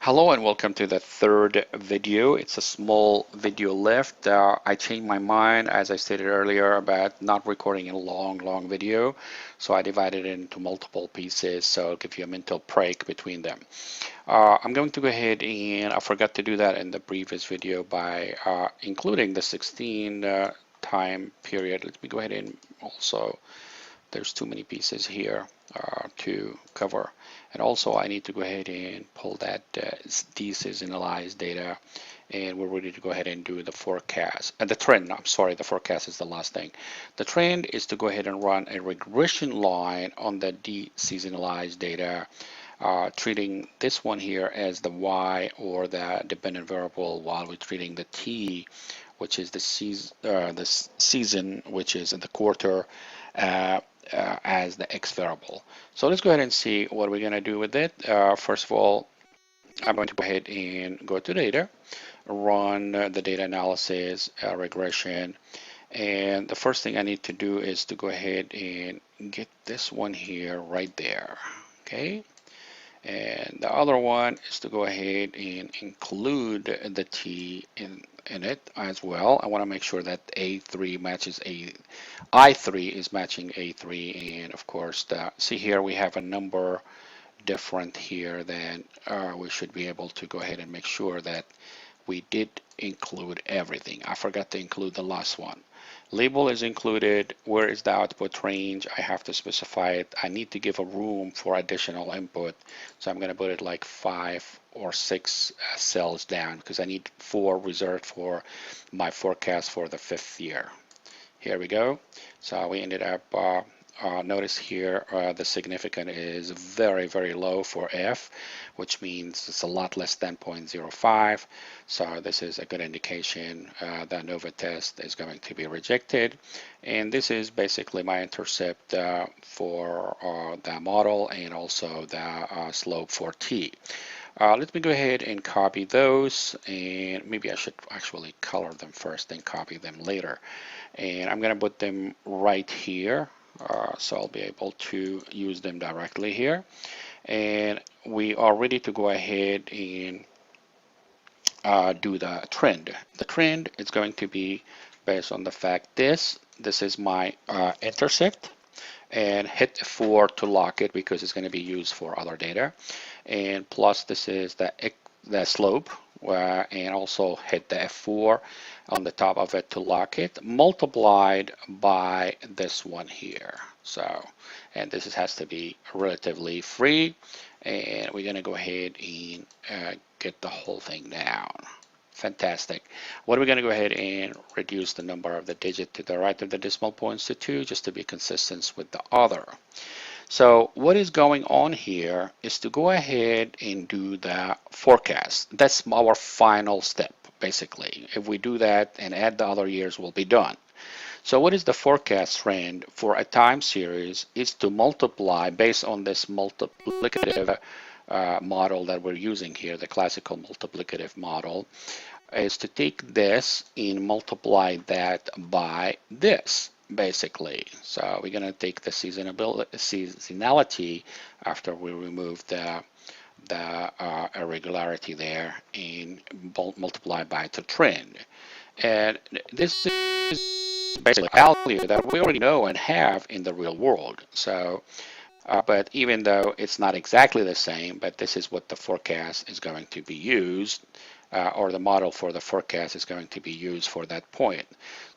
Hello and welcome to the third video. It's a small video left. I changed my mind, as I stated earlier, about not recording a long video. So I divided it into multiple pieces, so I'll give you a mental break between them. I'm going to go ahead and I forgot to do that in the previous video by including the 16 time period. Let me go ahead and also there's too many pieces here to cover. And also I need to go ahead and pull that deseasonalized data, and we're ready to go ahead and do the forecast. And the trend, I'm sorry, the forecast is the last thing. The trend is to go ahead and run a regression line on the deseasonalized data, treating this one here as the Y or the dependent variable, while we're treating the T, which is the season, which is in the quarter, uh, as the X variable. So let's go ahead and see what we're going to do with it. First of all, I'm going to go ahead and go to data, run the data analysis regression. And the first thing I need to do is to go ahead and get this one here right there. Okay. And the other one is to go ahead and include the T in it as well. I want to make sure that A3 matches I3 is matching A3, and of course see here we have a number different here. Then we should be able to go ahead and make sure that we did include everything. I forgot to include the last one. Label is included. Where is the output range? I have to specify it. I need to give a room for additional input. So I'm going to put it like 5 or 6 cells down because I need 4 reserved for my forecast for the 5th year. Here we go. So we ended up notice here the significant is very low for F, which means it's a lot less than 0.05. So this is a good indication that NOVA test is going to be rejected. And this is basically my intercept for the model and also the slope for T. Let me go ahead and copy those, and maybe I should actually color them first and copy them later. And I'm going to put them right here. So I'll be able to use them directly here, and we are ready to go ahead and do the trend. The trend is going to be based on the fact this is my intercept, and hit F4 to lock it because it's going to be used for other data, and plus this is the slope, and also hit the F4 on the top of it to lock it, multiplied by this one here. So, and this has to be relatively free, and we're going to go ahead and get the whole thing down. Fantastic. What are we going to go ahead and reduce the number of the digit to the right of the decimal points to 2, just to be consistent with the other. So what is going on here is to go ahead and do the forecast. That's our final step, basically. If we do that and add the other years, we'll be done. So what is the forecast trend for a time series is to multiply based on this multiplicative model that we're using here, the classical multiplicative model, is to take this and multiply that by this, basically. So we're going to take the seasonality after we remove the irregularity there and multiply by the trend. And this is basically a value that we already know and have in the real world. So but even though it's not exactly the same, but this is what the forecast is going to be used, or the model for the forecast is going to be used for that point.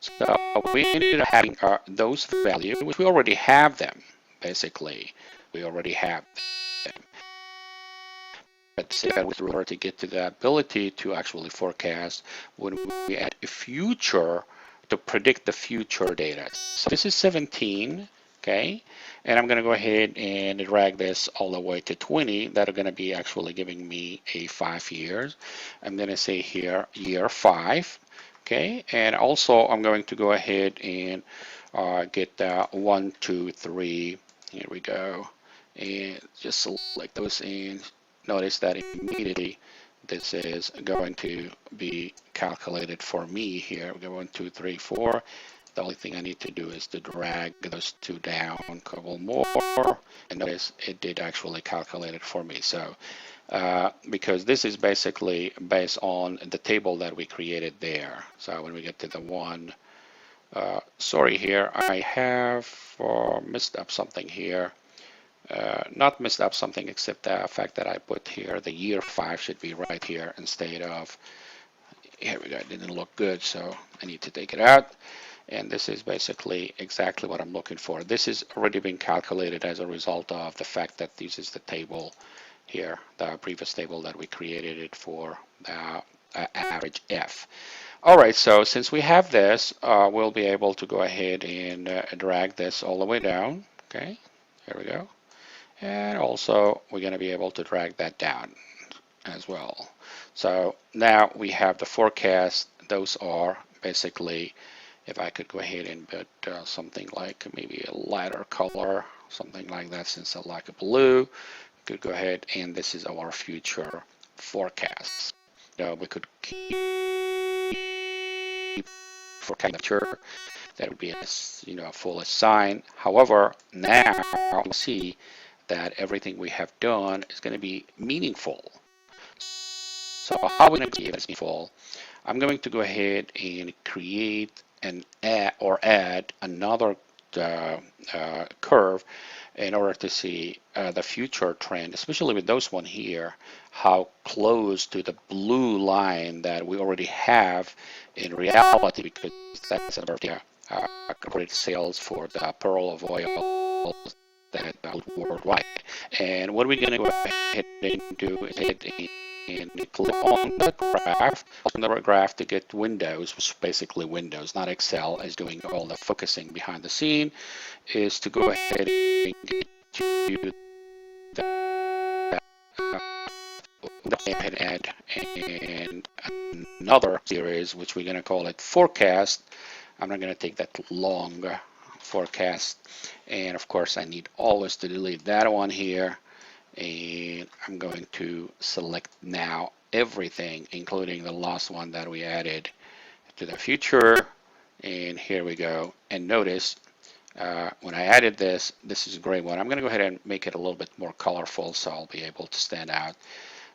So we ended up having those values, which we already have them, basically. We already have them. But say that we were to get to the ability to actually forecast when we add a future to predict the future data. So this is 17. Okay, and I'm going to go ahead and drag this all the way to 20. That are going to be actually giving me a 5 years. I'm going to say here year 5. Okay, and also I'm going to go ahead and get 1, 2, 3. Here we go, and just select those and notice that immediately this is going to be calculated for me here. We go 1, 2, 3, 4. The only thing I need to do is to drag those two down a couple more, and notice it did actually calculate it for me. So because this is basically based on the table that we created there. So when we get to the one, sorry here, I have messed up something here. Not messed up something except the fact that I put here the year 5 should be right here instead of, here we go, it didn't look good, so I need to take it out. And this is basically exactly what I'm looking for. This is already been calculated as a result of the fact that this is the table here, the previous table that we created it for the average F. All right, so since we have this, we'll be able to go ahead and drag this all the way down. Okay, here we go. And also, we're going to be able to drag that down as well. So now we have the forecast. Those are basically, if I could go ahead and put something like maybe a lighter color, something like that, since I like a blue, could go ahead, and this is our future forecast. We could keep forecasting that would be a full sign. However, now you see that everything we have done is going to be meaningful. So how are we going to see this meaningful? I'm going to go ahead and create an add another curve in order to see the future trend, especially with those one here, how close to the blue line that we already have in reality, because that's our corporate sales for the pearl of oil that worldwide. And what we're going to go ahead and do is hit and click on the graph to get Windows, which is basically Windows, not Excel, is doing all the focusing behind the scene, is to go ahead and get you the and another series, which we're going to call it forecast. I'm not going to take that long forecast, and of course I need always to delete that one here, and I'm going to select now everything, including the last one that we added to the future, and here we go. And notice when I added this is a great one. I'm going to go ahead and make it a little bit more colorful so I'll be able to stand out.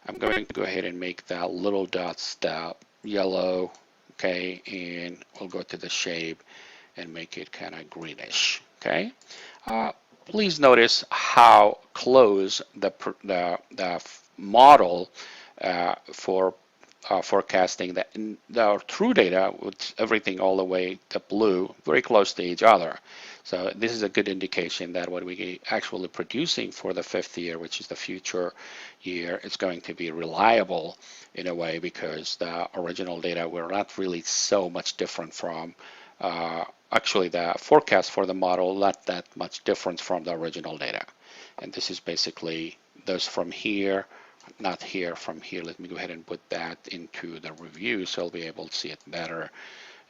I'm going to go ahead and make the little dots the yellow, okay, and we'll go to the shape and make it kind of greenish, okay. Please notice how close the model for forecasting the true data with everything all the way to blue, very close to each other. So this is a good indication that what we actually producing for the 5th year, which is the future year, is going to be reliable in a way, because the original data were not really so much different from actually the forecast for the model, not that much different from the original data. And this is basically those from here, not here, from here. Let me go ahead and put that into the review so I'll be able to see it better.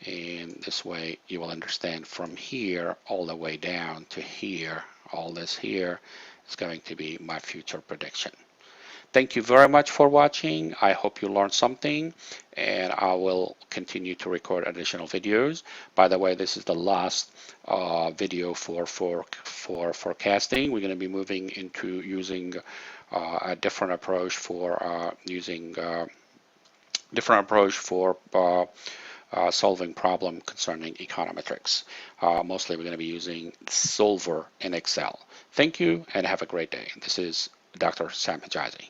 And this way you will understand from here all the way down to here, all this here is going to be my future prediction. Thank you very much for watching. I hope you learned something, and I will continue to record additional videos. By the way, this is the last video for forecasting. We're going to be moving into using a different approach for solving problem concerning econometrics. Mostly we're going to be using Solver in Excel. Thank you and have a great day. This is Dr. Sam Hijazi.